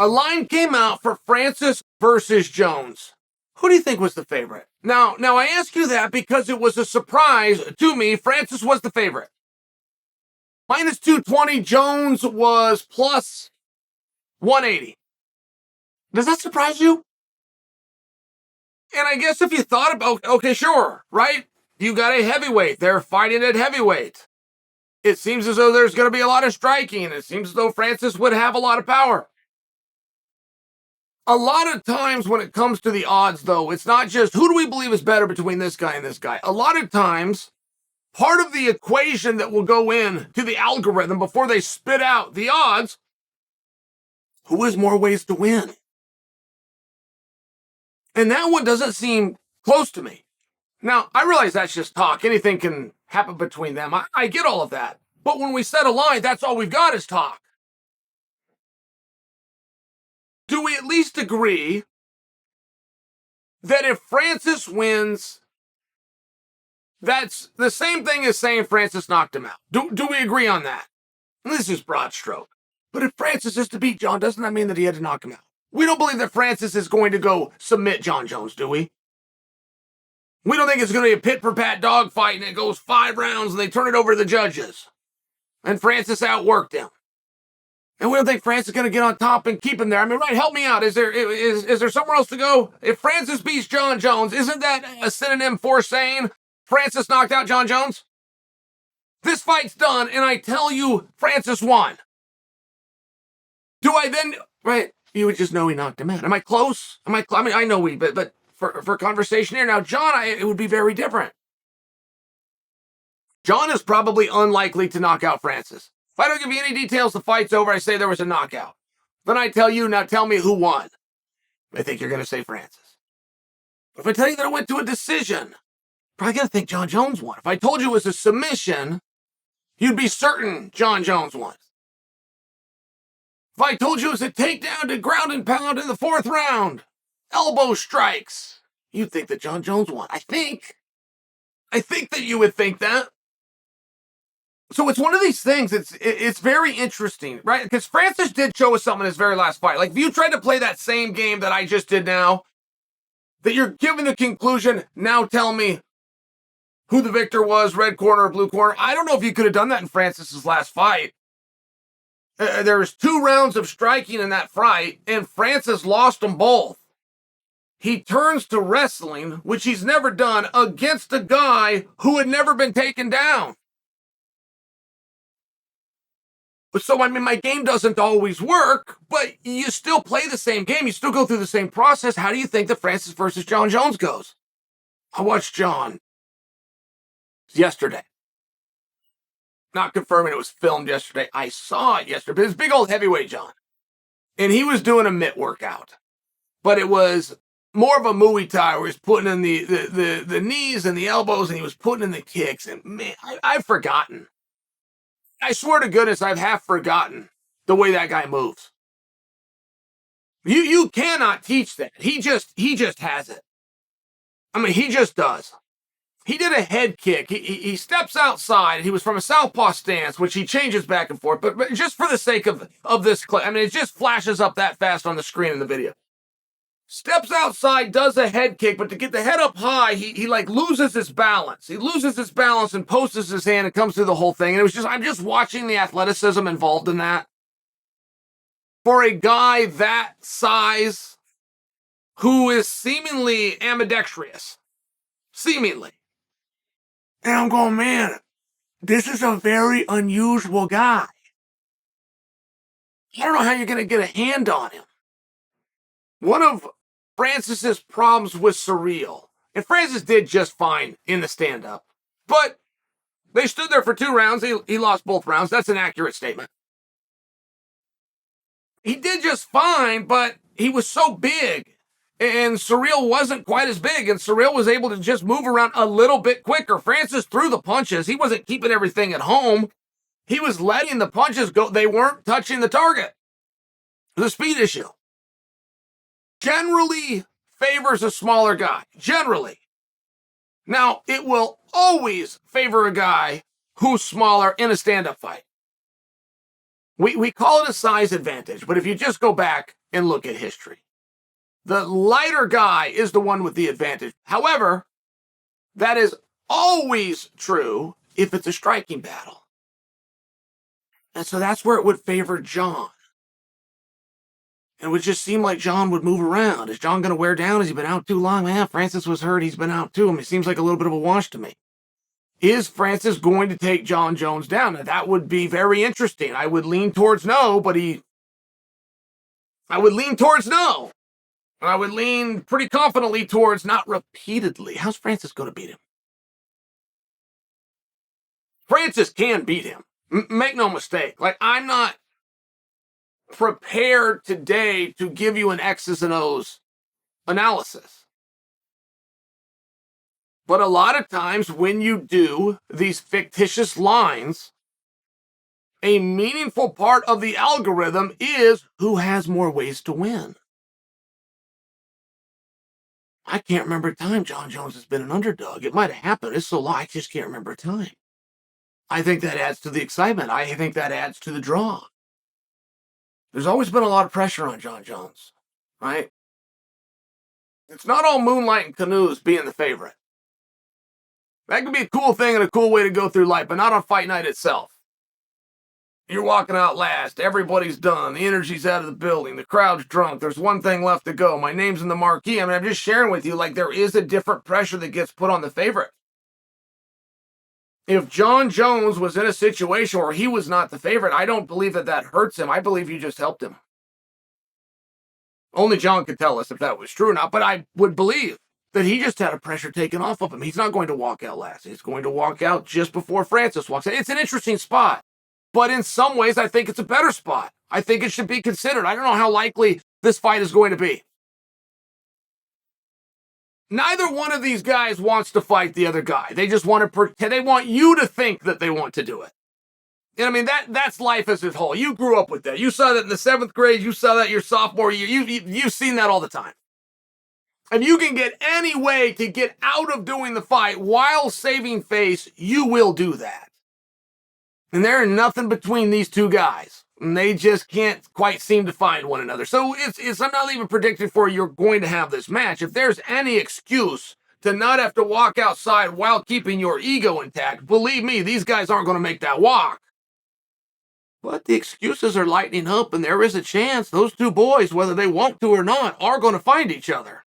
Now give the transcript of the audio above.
A line came out for Francis versus Jones. Who do you think was the favorite? Now I ask you that because it was a surprise to me. Francis was the favorite. Minus 220, Jones was plus 180. Does that surprise you? And I guess if you thought about, okay, sure, right? You got a heavyweight. They're fighting at heavyweight. It seems as though there's going to be a lot of striking. It seems as though Francis would have a lot of power. A lot of times when it comes to the odds, though, it's not just who do we believe is better between this guy and this guy. A lot of times, part of the equation that will go in to the algorithm before they spit out the odds, who has more ways to win? And that one doesn't seem close to me. Now, I realize that's just talk. Anything can happen between them. I get all of that. But when we set a line, that's all we've got is talk. Do we at least agree that if Francis wins, that's the same thing as saying Francis knocked him out? Do we agree on that? This is broad stroke. But if Francis is to beat Jon, doesn't that mean that he had to knock him out? We don't believe that Francis is going to go submit Jon Jones, do we? We don't think it's going to be a pit-for-pat dogfight and it goes 5 rounds and they turn it over to the judges. And Francis outworked him. And we don't think Francis is going to get on top and keep him there. I mean, right, help me out. Is there somewhere else to go? If Francis beats Jon Jones, isn't that a synonym for saying Francis knocked out Jon Jones? This fight's done, and I tell you Francis won. Do I then, right, you would just know he knocked him out. Am I close? I mean, I know but for conversation here. Now, Jon, it would be very different. Jon is probably unlikely to knock out Francis. If I don't give you any details, the fight's over, I say there was a knockout. Then I tell you, now tell me who won. I think you're going to say Francis. If I tell you that it went to a decision, probably going to think Jon Jones won. If I told you it was a submission, you'd be certain Jon Jones won. If I told you it was a takedown to ground and pound in the 4th round, elbow strikes, you'd think that Jon Jones won. I think that you would think that. So it's one of these things, it's very interesting, right? Because Francis did show us something in his very last fight. Like, if you tried to play that same game that I just did now, that you're giving the conclusion, now tell me who the victor was, red corner or blue corner. I don't know if you could have done that in Francis's last fight. There was 2 rounds of striking in that fight, and Francis lost them both. He turns to wrestling, which he's never done, against a guy who had never been taken down. So, I mean, my game doesn't always work, but you still play the same game. You still go through the same process. How do you think that Francis versus Jon Jones goes? I watched Jon yesterday. Not confirming it was filmed yesterday. I saw it yesterday. But it's big old heavyweight Jon. And he was doing a mitt workout. But it was more of a Muay Thai where he's putting in the knees and the elbows and he was putting in the kicks. And man, I've forgotten. I swear to goodness, I've half forgotten the way that guy moves. You cannot teach that. He just has it. I mean, he just does. He did a head kick. He steps outside. He was from a southpaw stance, which he changes back and forth. But just for the sake of this clip, I mean, it just flashes up that fast on the screen in the video. Steps outside, does a head kick, but to get the head up high, he like loses his balance. He loses his balance and posts his hand and comes through the whole thing. And it was just, I'm just watching the athleticism involved in that. For a guy that size, who is seemingly ambidextrous. Seemingly. And I'm going, man, this is a very unusual guy. I don't know how you're going to get a hand on him. One of Francis's problems was surreal. And Francis did just fine in the stand-up. But they stood there for 2 rounds. He lost both rounds. That's an accurate statement. He did just fine, but he was so big. And Surreal wasn't quite as big. And Surreal was able to just move around a little bit quicker. Francis threw the punches. He wasn't keeping everything at home. He was letting the punches go. They weren't touching the target. It was a speed issue. Generally favors a smaller guy. Generally. Now, it will always favor a guy who's smaller in a stand-up fight. We call it a size advantage, but if you just go back and look at history. The lighter guy is the one with the advantage. However, that is always true if it's a striking battle. And so that's where it would favor Jon. And it would just seem like Jon would move around. Is Jon going to wear down? Has he been out too long? Man, Francis was hurt. He's been out too. I mean, it seems like a little bit of a wash to me. Is Francis going to take Jon Jones down? Now, that would be very interesting. I would lean towards no, but I would lean towards no. And I would lean pretty confidently towards not repeatedly. How's Francis going to beat him? Francis can beat him. Make no mistake. Like, I'm not prepared today to give you an X's and O's analysis. But a lot of times when you do these fictitious lines, a meaningful part of the algorithm is who has more ways to win. I can't remember a time Jon Jones has been an underdog. It might have happened. It's so long, I just can't remember a time. I think that adds to the excitement. I think that adds to the draw. There's always been a lot of pressure on Jon Jones, right? It's not all moonlight and canoes being the favorite. That could be a cool thing and a cool way to go through life, but not on fight night itself. You're walking out last. Everybody's done. The energy's out of the building. The crowd's drunk. There's one thing left to go. My name's in the marquee. I mean, I'm just sharing with you, like, there is a different pressure that gets put on the favorite. If Jon Jones was in a situation where he was not the favorite, I don't believe that that hurts him. I believe you just helped him. Only Jon could tell us if that was true or not, but I would believe that he just had a pressure taken off of him. He's not going to walk out last. He's going to walk out just before Francis walks out. It's an interesting spot, but in some ways, I think it's a better spot. I think it should be considered. I don't know how likely this fight is going to be. Neither one of these guys wants to fight the other guy. They just want to pretend. They want you to think that they want to do it. And I mean, that's life as a whole. You grew up with that. You saw that in the 7th grade. You saw that your sophomore year. You've seen that all the time. If you can get any way to get out of doing the fight while saving face, you will do that. And there is nothing between these two guys. And they just can't quite seem to find one another. So I'm not even predicting for you're going to have this match. If there's any excuse to not have to walk outside while keeping your ego intact, believe me, these guys aren't going to make that walk. But the excuses are lightening up, and there is a chance those two boys, whether they want to or not, are going to find each other.